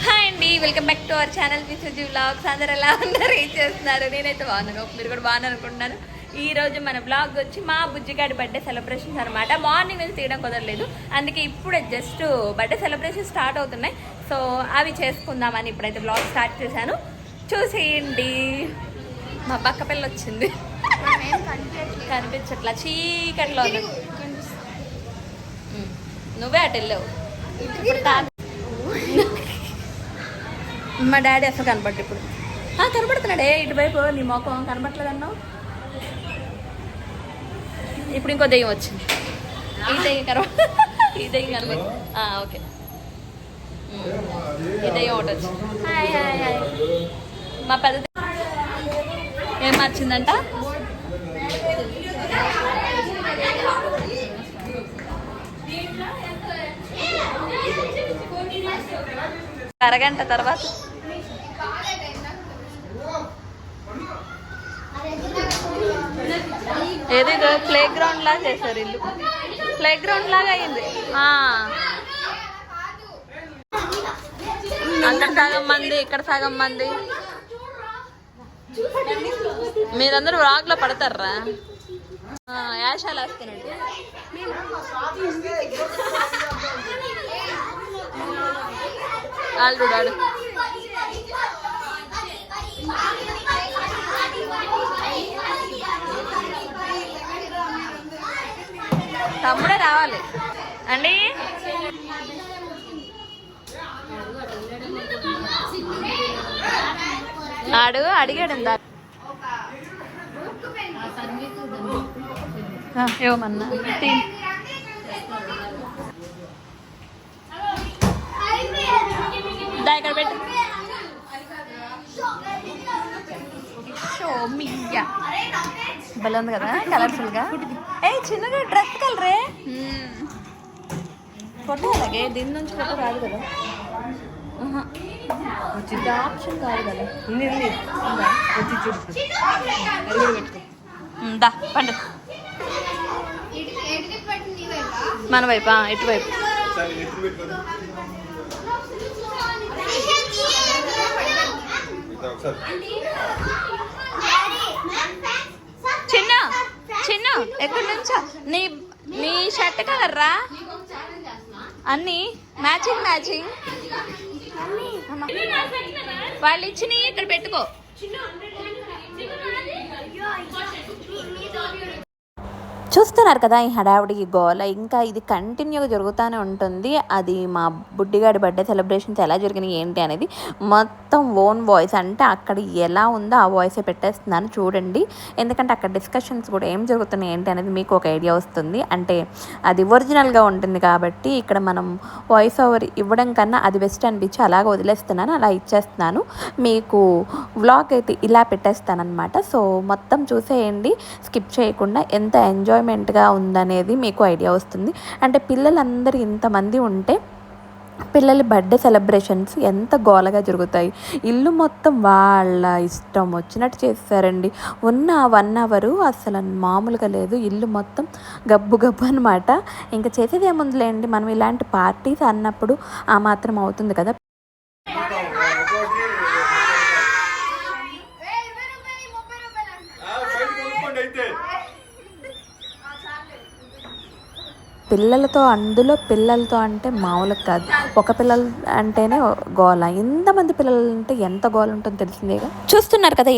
Hi అండి, welcome back to our channel Visuji vlogs. అందరు ఎలా ఉన్నారు, ఏం చేస్తున్నారు? నేనైతే బాగున్నాను, మీరు కూడా బాగున్నారు అనుకుంటున్నాను. ఈ రోజు మన బ్లాగ్ వచ్చి మా బుజ్జిగాడి బర్త్డే సెలబ్రేషన్స్ అనమాట. మార్నింగ్ నుంచి తీయడం కుదరలేదు, అందుకే ఇప్పుడే జస్ట్ బర్త్డే సెలబ్రేషన్ స్టార్ట్ అవుతున్నాయి. సో అవి చేసుకుందామని ఇప్పుడైతే బ్లాగ్ స్టార్ట్ చేశాను. చూసేయండి. మా పక్క పిల్ల వచ్చింది, కనిపించట్లా, చీకట్లో నువ్వే అటు వెళ్ళావు. మా డాడీ అసలు కనపడ్డు. ఇప్పుడు కనపడుతున్నాడే, ఇటువైపు నీ మొఖం కనపడలేదు అన్నావు. ఇప్పుడు ఇంకో దెయ్యం వచ్చింది. ఈ దెయ్యం కనపడి ఓకే, ఈ దెయ్యం ఒకటి వచ్చింది. Hi hi hi. మా పెద్ద ఏం మార్చిందంట? అరగంట తర్వాత ఏదో ప్లే గ్రౌండ్ లాగా చేశారు. ఇల్లు ప్లే గ్రౌండ్ లాగా అయింది. అక్కడ సగం మంది, ఇక్కడ సగం మంది. మీరందరూ వ్లాగ్ లో పడతారా? యాషాలు వేస్తున్నట్టు. ఆడు తమ్ముడే రావాలి అండి. ఆడు అడిగాడు ఏమన్నా ఇక్కడ పెట్టు. భలే ఉంది కదా, కలర్ఫుల్ గా. చిన్నగా డ్రెస్ కలరే ఫోటో. అలాగే దీని నుంచి ఫోటో రాదు కదా, ఆప్షన్ కాదు కదా. పండు మన వైపు, ఇటువైపు. చిన్న చిన్న ఎక్కడి నుంచో నీ షర్ట్ కలర్ రా, అన్ని మ్యాచింగ్ మ్యాచింగ్. వాళ్ళు ఇచ్చినవి ఇక్కడ పెట్టుకో. చూస్తున్నారు కదా ఈ హడావుడికి గోల. ఇంకా ఇది కంటిన్యూగా జరుగుతూనే ఉంటుంది. అది మా బుడ్డిగాడి బర్త్డే సెలబ్రేషన్స్ ఎలా జరిగినాయి ఏంటి అనేది మొత్తం ఓన్ వాయిస్, అంటే అక్కడ ఎలా ఉందో ఆ వాయిసే పెట్టేస్తున్నాను చూడండి. ఎందుకంటే అక్కడ డిస్కషన్స్ కూడా ఏం జరుగుతున్నాయి ఏంటి అనేది మీకు ఒక ఐడియా వస్తుంది. అంటే అది ఒరిజినల్గా ఉంటుంది కాబట్టి ఇక్కడ మనం వాయిస్ ఓవర్ ఇవ్వడం కన్నా అది బెస్ట్ అనిపించి అలాగ వదిలేస్తున్నాను, అలా ఇచ్చేస్తున్నాను. మీకు వ్లాగ్ అయితే ఇలా పెట్టేస్తాను అనమాట. సో మొత్తం చూసేయండి స్కిప్ చేయకుండా. ఎంత ఎంజాయ్మెంట్గా ఉందనేది మీకు ఐడియా వస్తుంది. అంటే పిల్లలందరూ ఇంతమంది ఉంటే పిల్లల బర్త్డే సెలబ్రేషన్స్ ఎంత గోలగా జరుగుతాయి. ఇల్లు మొత్తం వాళ్ళ ఇష్టం వచ్చినట్టు చేస్తారండి. ఉన్న 1 అవర్ అసలు మామూలుగా లేదు. ఇల్లు మొత్తం గబ్బు గబ్బు అనమాట. ఇంకా చేసేది ఏముందిలేండి, మనం ఇలాంటి పార్టీస్ అన్నప్పుడు ఆ మాత్రం అవుతుంది కదా. పిల్లలతో, అందులో పిల్లలతో అంటే మామూలుగా కాదు. ఒక పిల్లలు అంటేనే గోల, ఎంతమంది పిల్లలు అంటే ఎంత గోల ఉంటుందో తెలిసిందేగా. చూస్తున్నారు కదా,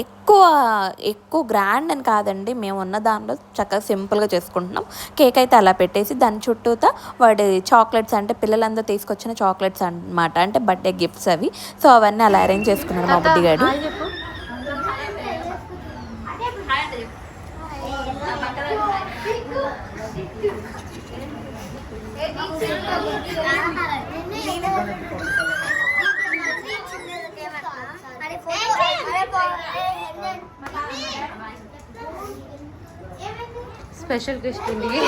ఎక్కువ గ్రాండ్ అని కాదండి, మేము ఉన్న దానిలో చక్కగా సింపుల్గా చేసుకుంటున్నాం. కేక్ అయితే అలా పెట్టేసి దాని చుట్టూతా వాడి చాక్లెట్స్, అంటే పిల్లలందరూ తీసుకొచ్చిన చాక్లెట్స్ అన్నమాట, అంటే బర్త్డే గిఫ్ట్స్ అవి. సో అవన్నీ అలా అరేంజ్ చేసుకున్నాడు మా బుడ్డిగాడు. స్పెషల్ గిఫ్ట్ ఇంటికి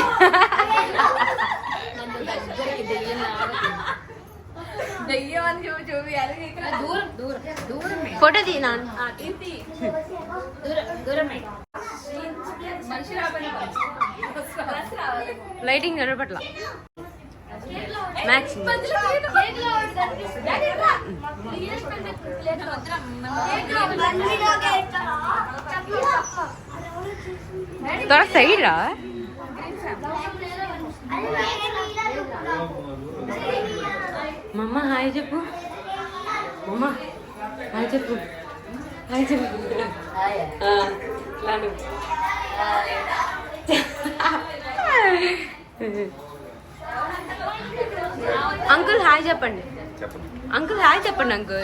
దయ్యం అని చూపియాలి. ఫోటో తీనా దూరం మనిషి రాబడి లైటింగ్ ఎడపట్ల మ్యాక్స్ थोड़ा सही रहा मम्मा हाय చెప్పు मम्मा हाय చెప్పు हाय చెప్పు లాను అంకుల్ హాయ్ చెప్పండి అంకుల్ హాయ్ చెప్పండి అంకుల్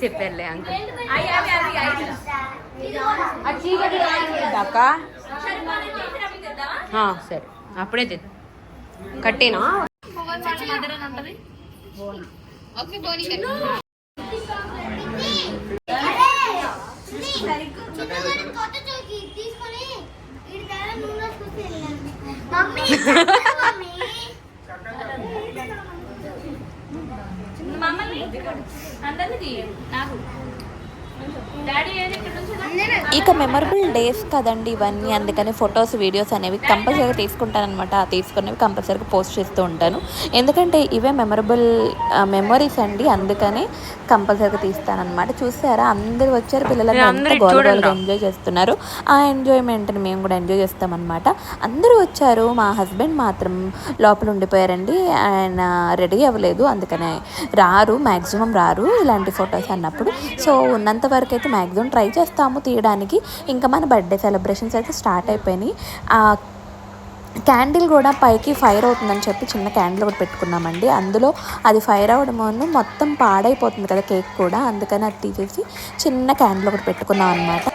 చెప్పారులే అంకుల్ సరే అప్పుడే తెద్దాం కట్టేనా ఇక మెమరబుల్ డేస్ కదండి ఇవన్నీ, అందుకని ఫొటోస్ వీడియోస్ అనేవి కంపల్సరీగా తీసుకుంటానమాట. తీసుకునేవి కంపల్సరీగా పోస్ట్ చేస్తూ ఉంటాను, ఎందుకంటే ఇవే మెమరబుల్ మెమరీస్ అండి, అందుకని కంపల్సరీగా తీస్తానమాట. చూసారా అందరూ వచ్చారు, పిల్లలందరూ అంతా గోలగోలుగా ఎంజాయ్ చేస్తున్నారు. ఆ ఎంజాయ్మెంట్ని మేము కూడా ఎంజాయ్ చేస్తామన్నమాట. అందరూ వచ్చారు, మా హస్బెండ్ మాత్రం లోపల ఉండిపోయారండి. ఆయన రెడీ అవ్వలేదు, అందుకనే మ్యాక్సిమం రారు ఇలాంటి ఫొటోస్ అన్నప్పుడు. సో ఉన్నంత వరకు అయితే మ్యాక్సిమం ట్రై చేస్తాము తీయడానికి. ఇంకా మన బర్త్డే సెలబ్రేషన్స్ అయితే స్టార్ట్ అయిపోయినాయి. క్యాండిల్ కూడా పైకి ఫైర్ అవుతుందని చెప్పి చిన్న క్యాండిల్ ఒకటి పెట్టుకున్నామండి. అందులో అది ఫైర్ అవ్వడం మొత్తం పాడైపోతుంది కదా కేక్ కూడా, అందుకని అది తీసేసి చిన్న క్యాండిల్ ఒకటి పెట్టుకున్నాం అనమాట.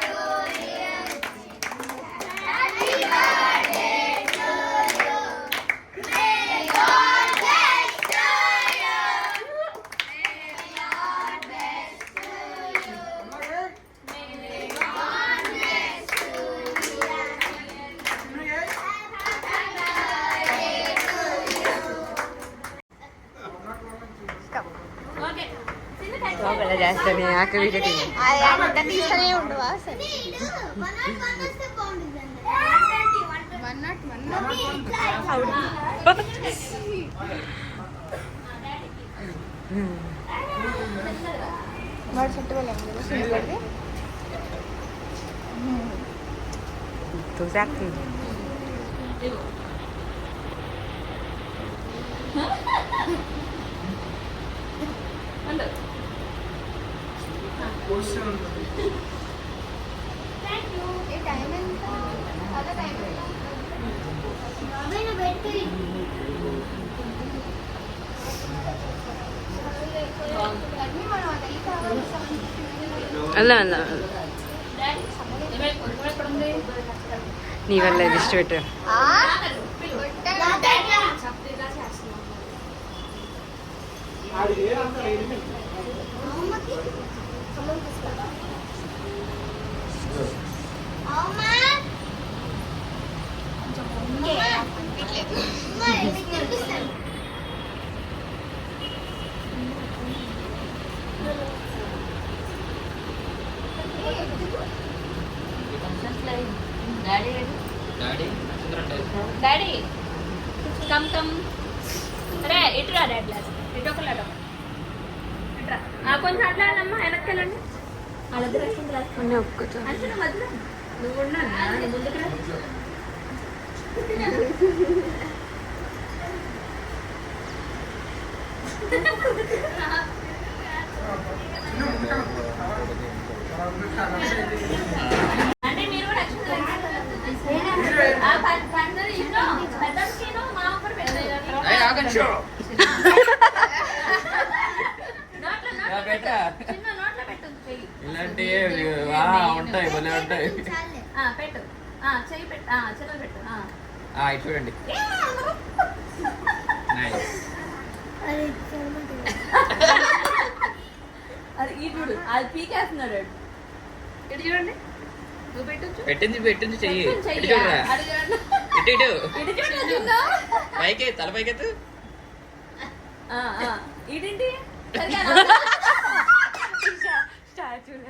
చేస్తానే ఆకలి ఉండవా అలా అలా నీ వల్ల దిష్టి పెట్టు. డాడీ కమ్ కమ్ రే ఇటురా డాడీ ఇటు ఒక లడ్డు ఇట్రా కొంచెం అట్లా అమ్మా వెనక్కి వెళ్ళండి. వాళ్ళిద్దరు అంటే మధ్యలో నువ్వు ఉన్నా ముందుకు రా. అంటే మీరు కూడా ఇలాంటి ఉంటాయి భలే ఉంటాయి. పెట్టు చెయ్యి పెట్టు చెల్లెలు పెట్టు ఇటు చూడండి. అది ఈ చూడు అది పీకేస్తున్నాడు. ఇటు చూడండి నువ్వు పెట్టింది చెయ్యి. పైకి తల పైకెత్తు. ఇదేంటి చేతులు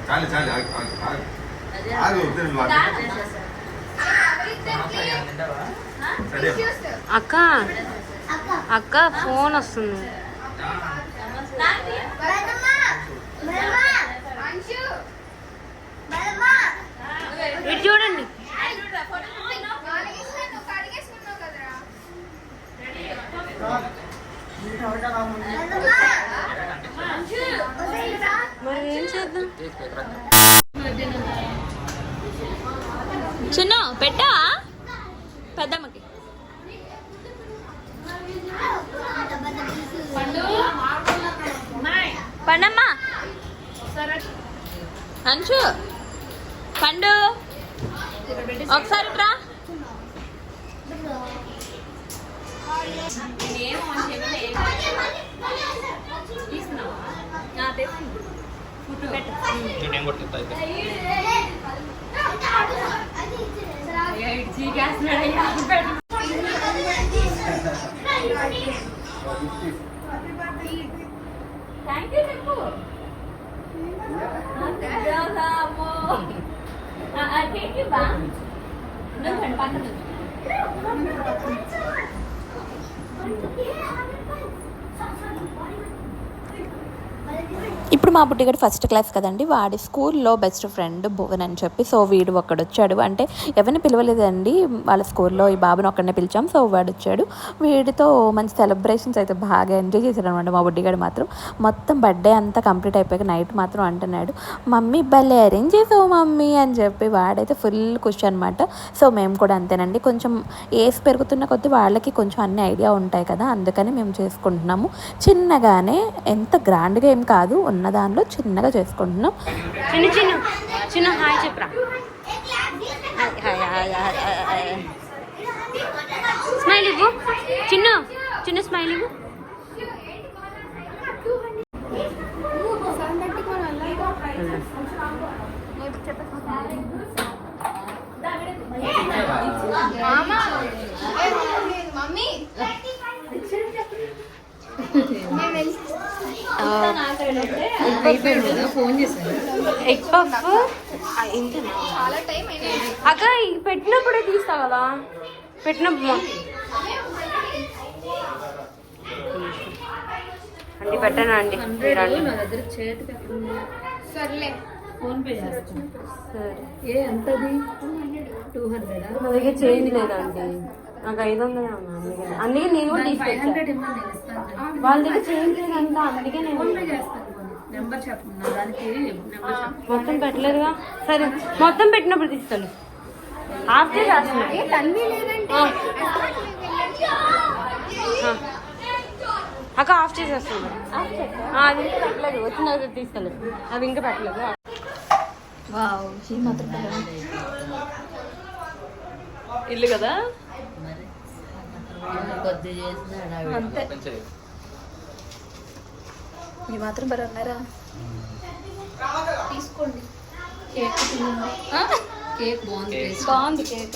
చాలు చాలు అక్క అక్క ఫోన్ వస్తుంది. ఇటు చూడండి. మరి ఏం చేద్దాం? చిన్న పెట్టా పెద్దమ్మకి. పండమ్మా అంచు పండు ఒకసారి రా. నేను కొట్టిస్తా అయితే. ఇప్పుడు మా బుడ్డిగాడు ఫస్ట్ క్లాస్ కదండి, వాడి స్కూల్లో బెస్ట్ ఫ్రెండ్ భువన్ అని చెప్పి, సో వీడు ఒక్కడు వచ్చాడు. అంటే ఎవరిని పిలవలేదండి, వాళ్ళ స్కూల్లో ఈ బాబుని ఒక్కడనే పిలిచాం. సో వాడు వచ్చాడు. వీడితో మంచి సెలబ్రేషన్స్ అయితే బాగా ఎంజాయ్ చేశాడు అనమాట మా బుడ్డిగాడు మాత్రం. మొత్తం బర్త్డే అంతా కంప్లీట్ అయిపోయాక నైట్ మాత్రం అంటున్నాడు, మమ్మీ భలే అరేంజ్ చేసావు మమ్మీ అని చెప్పి. వాడైతే ఫుల్ ఖుషి అనమాట. సో మేము కూడా అంతేనండి, కొంచెం ఏజ్ పెరుగుతున్న కొద్దీ వాళ్ళకి కొంచెం అన్ని ఐడియా ఉంటాయి కదా, అందుకని మేము చేసుకుంటున్నాము చిన్నగానే. ఎంత గ్రాండ్గా ఏం కాదు, ఉన్న దానిలో చిన్నగా చేసుకుంటున్నాం. చిన్న చిన్న చిన్న హాయ్ చెప్పరా. స్మైల్ ఇవ్వు చిన్న చిన్న స్మైల్ ఇవ్వు. ఎగ్ పఫ్ అక్క పెట్టినప్పుడే తీస్తా కదా, పెట్టినప్పుడు అండి పెట్టనా అండి. నా దగ్గర చేంజ్ లేదండి, నాకు 500 అందుకే నేను కూడా తీసుకొచ్చాను. వాళ్ళ దగ్గర చేంజ్ లేదంట, అందుకే నేను మొత్తం పెట్టలేదుగా. సరే మొత్తం పెట్టినప్పుడు తీస్తాను. హాఫ్ డే రాస్తుంది అక్క, హాఫ్ చేసేస్తుంది. అది ఇంకా పెట్టలేదు, వచ్చిన తీస్తాను. అది ఇంకా పెట్టలేదు. ఇల్లు కదా అంతే. మీ మాత్రం బరే ఉన్నారా? తీసుకోండి. కేక్ బాగుంది. కేక్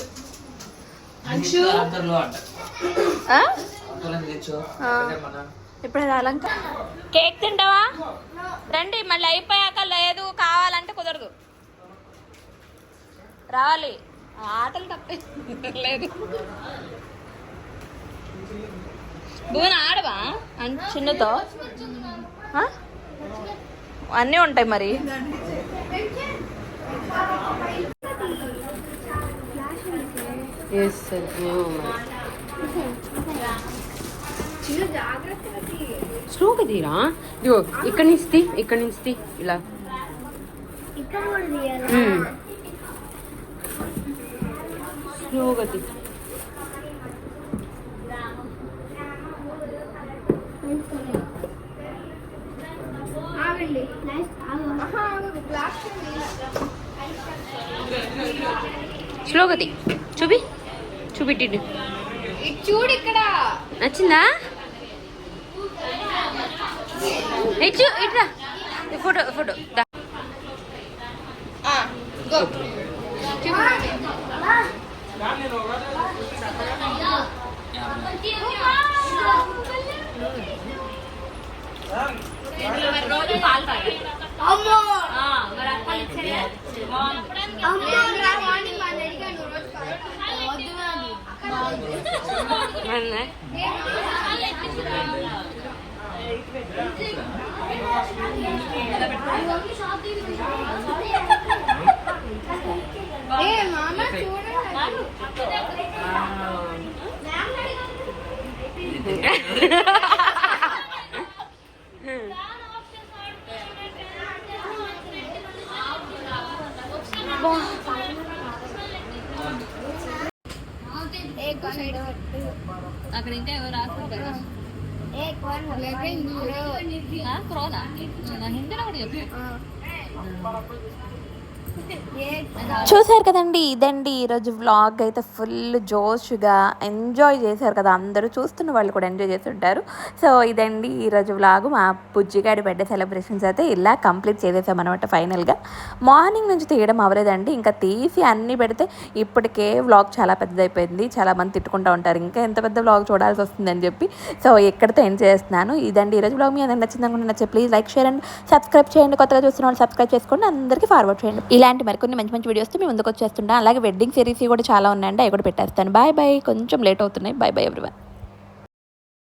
ఇప్పుడు అలంక కేక్ తింటావా? రండి, మళ్ళీ అయిపోయాక లేదు కావాలంటే కుదరదు, రావాలి. ఆటలు తప్పే లేదు. భువన ఆడవా చిన్నతో? అన్నీ ఉంటాయి మరి. స్లోగా తీరా. ఇదిగో ఇక్కడి నుంచి తీ ఇలా. స్లోగా తీ. స్లోగా తీ. చూపిట్టి చూడు ఇక్కడ. నచ్చిందా? ఇట్రా ఫోటో ఫోటో గో రోజు పాలు తాగాలి మరి అక్కలు అక్కడ ఇంకా ఎవరు రాసుకుంటారు క్రోనా హిందీలో కూడా చెప్పు చూసారు కదండి, ఇదండి ఈరోజు వ్లాగ్ అయితే ఫుల్ జోష్గా ఎంజాయ్ చేశారు కదా అందరూ, చూస్తున్న వాళ్ళు కూడా ఎంజాయ్ చేసి ఉంటారు. సో ఇదండి ఈరోజు వ్లాగ్. మా బుజ్జిగాడి బర్త్డే సెలబ్రేషన్స్ అయితే ఇలా కంప్లీట్ చేసేసామన్నమాట. ఫైనల్గా మార్నింగ్ నుంచి తీయడం అవ్వలేదండి, ఇంకా తీసి అన్నీ పెడితే ఇప్పటికే వ్లాగ్ చాలా పెద్దదైపోయింది. చాలామంది తిట్టుకుంటూ ఉంటారు ఇంకా ఎంత పెద్ద వ్లాగ్ చూడాల్సి వస్తుందని చెప్పి. సో ఎక్కడితో ఎండ్ చేస్తున్నాను. ఇదండి ఈరోజు వ్లాగ్. మీ అందరికి నచ్చింది అనుకుంటే నచ్చే please like share and subscribe చేయండి. కొత్తగా చూస్తున్న వాళ్ళు సబ్స్క్రైబ్ చేసుకోండి, అందరికీ ఫార్వర్డ్ చేయండి. ఇలాంటి మరికొన్ని మంచి మంచి వీడియోస్తో మీ ముందుకు వచ్చేస్తుంటాను. అలాగే వెడ్డింగ్ సిరీస్ కూడా చాలా ఉన్నాయండి, అవి కూడా పెట్టేస్తాను. Bye bye. కొంచెం లేట్ అవుతున్నాయి. Bye bye everyone.